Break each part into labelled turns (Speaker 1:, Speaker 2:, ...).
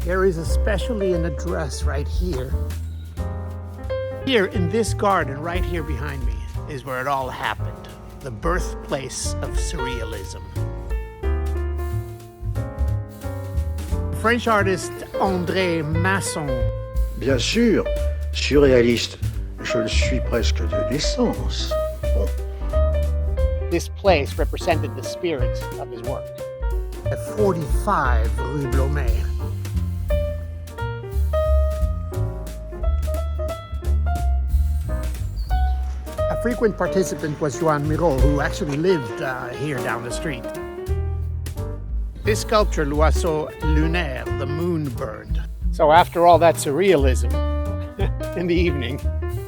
Speaker 1: There is especially an address right here. Here in this garden, right here behind me, is where it all happened. The birthplace of Surrealism. French artist André Masson.
Speaker 2: Bien sûr, surréaliste, je le suis presque de naissance. Bon.
Speaker 1: This place represented the spirit of his work. At 45 Rue Blomet. A frequent participant was Joan Miró, who actually lived here down the street. This sculpture, L'Oiseau Lunaire, the moon bird. So after all that surrealism in the evening,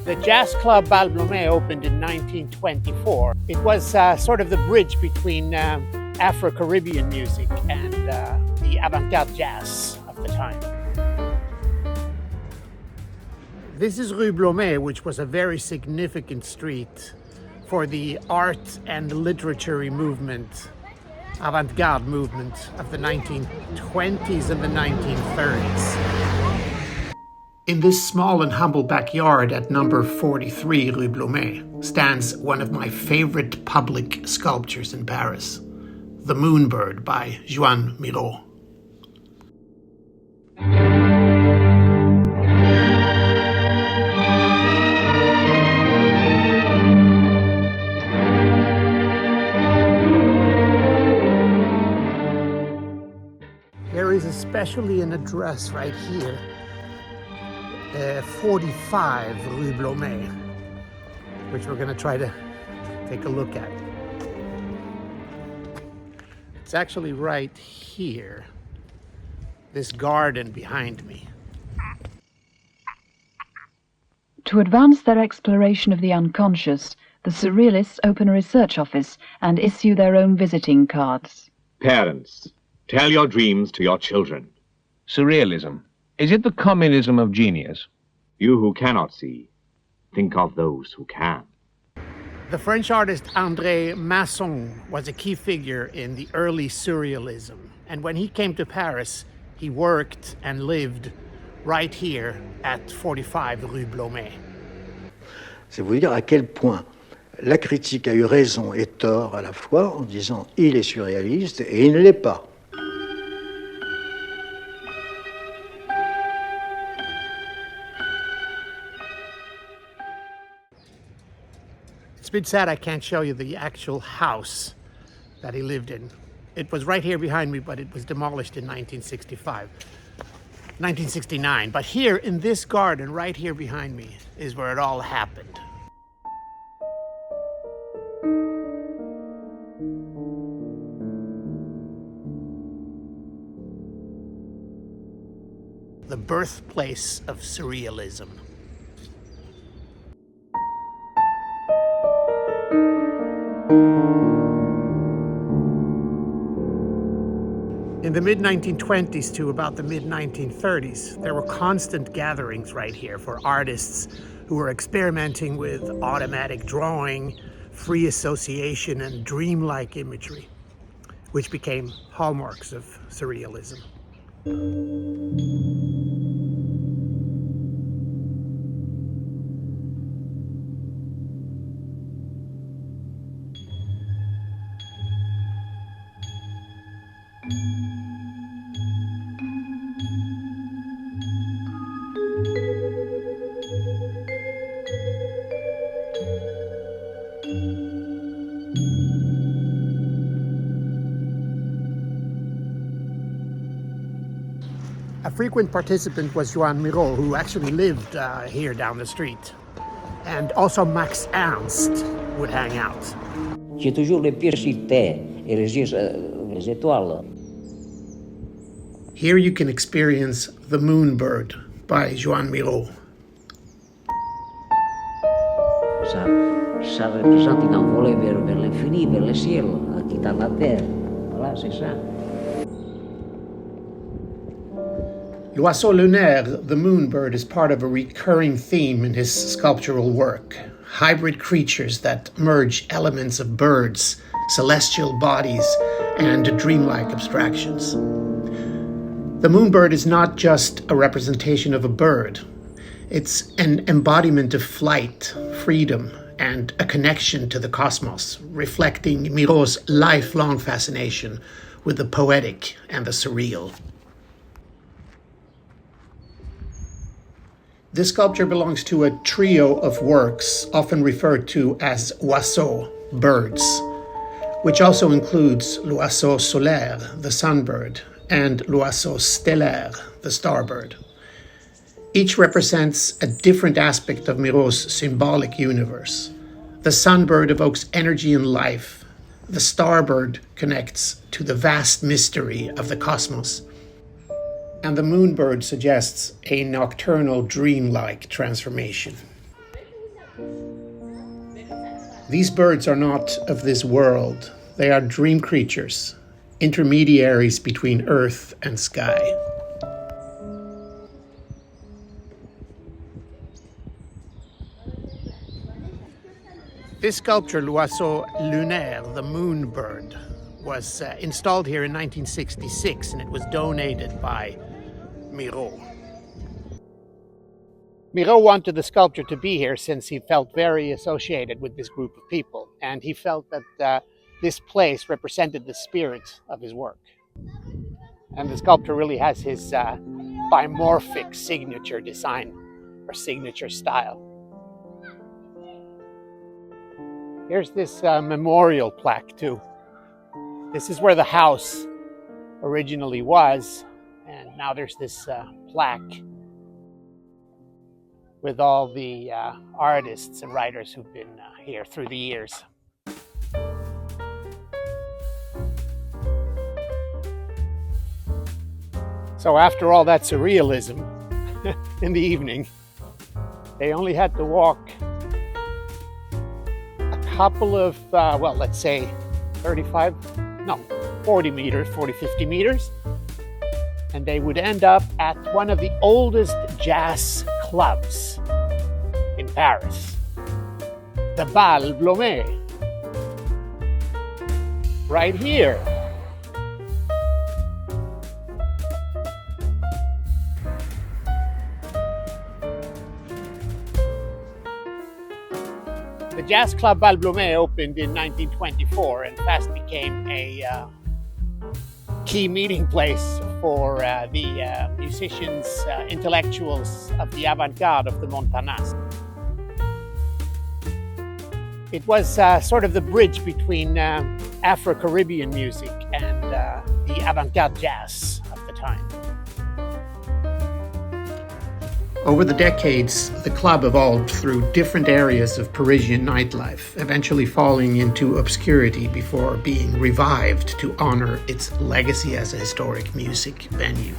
Speaker 1: the jazz club Bal Blomet opened in 1924. It was sort of the bridge between Afro-Caribbean music and the avant-garde jazz of the time. This is Rue Blomet, which was a very significant street for the art and literary movement, avant-garde movement of the 1920s and the 1930s. In this small and humble backyard at number 43 Rue Blomet stands one of my favorite public sculptures in Paris, The Moonbird by Joan Miró. There is especially an address right here, 45 Rue Blomet, which we're going to try to take a look at. It's actually right here, this garden behind me.
Speaker 3: To advance their exploration of the unconscious, the Surrealists open a research office and issue their own visiting cards.
Speaker 4: Parents, tell your dreams to your children.
Speaker 5: Surrealism. Is it the communism of genius?
Speaker 4: You who cannot see, think of those who can.
Speaker 1: The French artist André Masson was a key figure in the early Surrealism. And when he came to Paris, he worked and lived right here at 45 Rue Blomet.
Speaker 2: C'est vous dire à quel point la critique a eu raison et tort à la fois en disant il est surréaliste et il ne l'est pas.
Speaker 1: It's a bit sad I can't show you the actual house that he lived in. It was right here behind me, but it was demolished in 1969. But here in this garden, right here behind me, is where it all happened. The birthplace of Surrealism. In the mid-1920s to about the mid-1930s, there were constant gatherings right here for artists who were experimenting with automatic drawing, free association, and dreamlike imagery, which became hallmarks of Surrealism. A frequent participant was Joan Miró, who actually lived here down the street. And also Max Ernst would hang out.
Speaker 6: J'ai toujours les pieds sur terre et les yeux les étoiles.
Speaker 1: Here you can experience The Moonbird by Joan Miró.
Speaker 6: Ça représente une envolée vers l'infini, vers le ciel, quittant la terre. Voilà, c'est ça.
Speaker 1: L'Oiseau Lunaire, the moonbird, is part of a recurring theme in his sculptural work. Hybrid creatures that merge elements of birds, celestial bodies, and dreamlike abstractions. The moonbird is not just a representation of a bird. It's an embodiment of flight, freedom, and a connection to the cosmos, reflecting Miro's lifelong fascination with the poetic and the surreal. This sculpture belongs to a trio of works, often referred to as oiseaux, birds, which also includes l'oiseau solaire, the sunbird, and l'oiseau stellaire, the starbird. Each represents a different aspect of Miro's symbolic universe. The sunbird evokes energy and life. The starbird connects to the vast mystery of the cosmos. And the moonbird suggests a nocturnal, dreamlike transformation. These birds are not of this world. They are dream creatures, intermediaries between earth and sky. This sculpture, l'oiseau lunaire, the moonbird, was installed here in 1966, and it was donated by Miro. Miro wanted the sculpture to be here since he felt very associated with this group of people, and he felt that this place represented the spirit of his work. And the sculpture really has his bimorphic signature design or signature style. Here's this memorial plaque too. This is where the house originally was, and now there's this plaque with all the artists and writers who've been here through the years. So after all that surrealism in the evening, they only had to walk a couple of, let's say 40 meters, 50 meters, and they would end up at one of the oldest jazz clubs in Paris, the Bal Blomet, right here. The jazz club Bal Blomet opened in 1924 and fast became a key meeting place for the musicians, intellectuals of the avant-garde of the Montparnasse. It was sort of the bridge between Afro-Caribbean music and the avant-garde jazz of the time. Over the decades, the club evolved through different areas of Parisian nightlife, eventually falling into obscurity before being revived to honor its legacy as a historic music venue.